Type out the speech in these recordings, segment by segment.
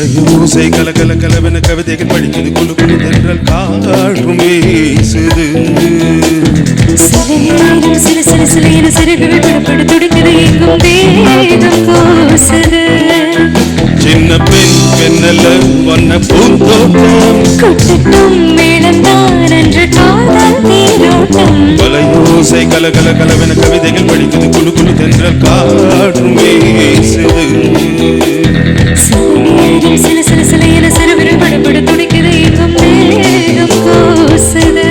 வலையோசை கலகல கலவென கவிதைகள் படிக்குது குழு குழு தென்றல் காற்றும் வீசுது சில சில சில என சிறுகள் படப்பட துடிக்குது எங்கும் வேகம் கூசுது சின்ன பெண் பெண்ணல்ல வண்ண பூந்தோட்டம் கொட்டட்டும் மேளம்தான் என்று காதல் நீரோட்டம் வலையோசை கலகல கலவென கவிதைகள் படிக்குது குழு குழு தென்றல் காற்றும் வீசுது சில சில சில என சிறுவிரல் படப்பட துடிக்குது எங்கும் வேகம் கூசுது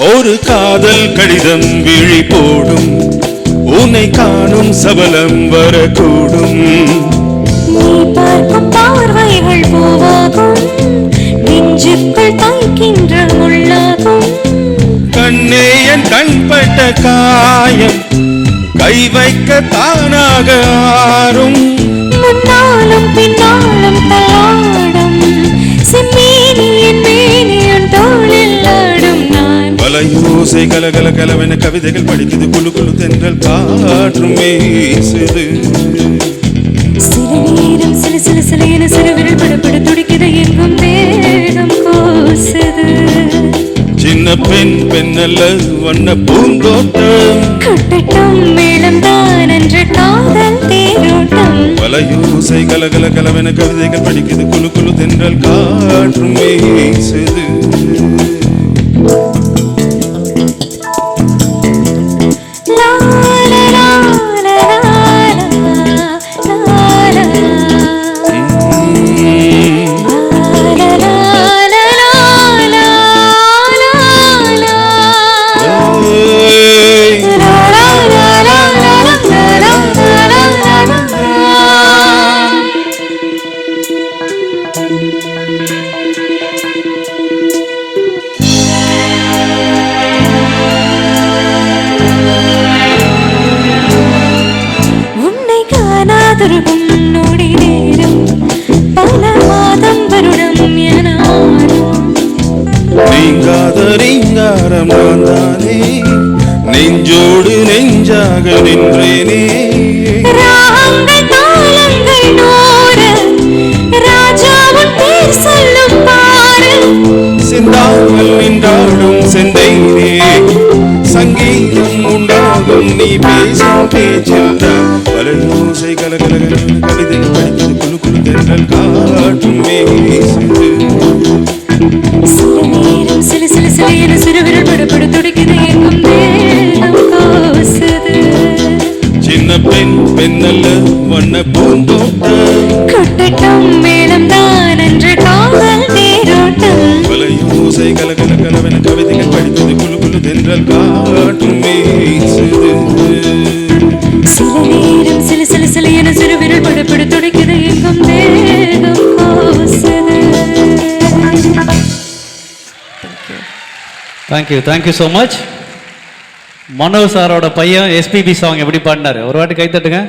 ஒரு காதல் கடிதம் விழி போடும் உன்னை காணும் சபலம் வரக்கூடும் நீ பார்க்கும் பார்வைகள் பூவாகும் நெஞ்சுக்குள் தாய்க்கின்ற முள்ளாகும் கண்ணே என் கண்பட்ட காயம் கை வைக்க தானாக ஆறும் முன்னாலும் பின்னாலும் தள்ளாடும் செம்மீனி என் மேனியும் தோளில் ஆடும் நான் வலையோசை கலகல கலவென கவிதைகள் படிக்குது குழு குழு தென்றல் காற்றும் வீசுது சில நேரம் சில சில சில என சிறுவிரல் படப்பட துடிக்குது எங்கும் வேகம் கூசுது சின்ன பெண் பெண்ணல்ல வண்ண பூந்தோட்டம் கொட்டட்டும் மேளம்தான் என்று காதல் தேரோட்டம் வலையோசை கலகல கலவென கவிதைகள் படிக்குது குழு குழு தென்றல் காற்றும் வீசுது லா லா லா லா லா லா உன்னை காணாதிருக்கும் நொடி நேரம் பல மாதம் வருடம் என நீங்காத ரீங்காரம் நான் தானே நெஞ்சோடு நெஞ்சாக நின்றேனே ராகங்கள் தாளங்கள் நூறு ராஜாவின் பேர் சொல்லும் பாரு செந்தாமல் நின்றாடும் செந்தைனே சங்கீதம் உண்டாகும் நீ பேசும் பேச்சில் தான் வலையோசை கலகல கவிதை படிக்குது குழு குழு தென்றல் காற்றும் வீசுது சில நேரம் சில சில சில என சிறுவிரல் படப்பட துடிக்குது எங்கும் வேகம் கூசுது சின்ன பெண் பெண்ணல்ல வண்ண பூந்தோட்டம் கொட்டட்டும் மேளம்தான் என்று காதல் தேரோட்டம் வலையோசை கலகல கலவென கவிதைகள் படித்தது குழு குழு தென்றல் காற்றும் வீசுது சில நேரம் சில சில சில என சிறுவிரல் படப்பட துடிக்குது எங்கும் வேகம் கூசுது தேங்க்யூ ஸோ மச். மனோஜ் சாரோட பையன் எஸ்பிபி சாங் எப்படி பாடினார் ஒரு வாட்டி கை தட்டுங்க.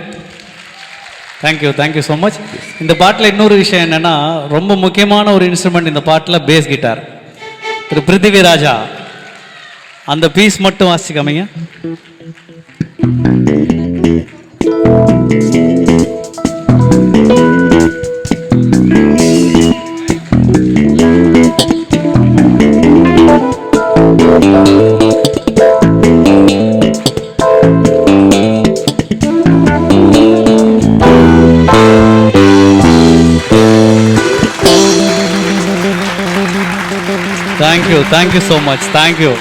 Thank you so much. இந்த பாட்டில் இன்னொரு விஷயம் என்னென்னா ரொம்ப முக்கியமான ஒரு இன்ஸ்ட்ருமெண்ட் இந்த பாட்டில் பேஸ் கிட்டார். திரு பிருத்திவி ராஜா அந்த பீஸ் மட்டும் வாசிக்காமீங்க. Thank you so much. Thank you.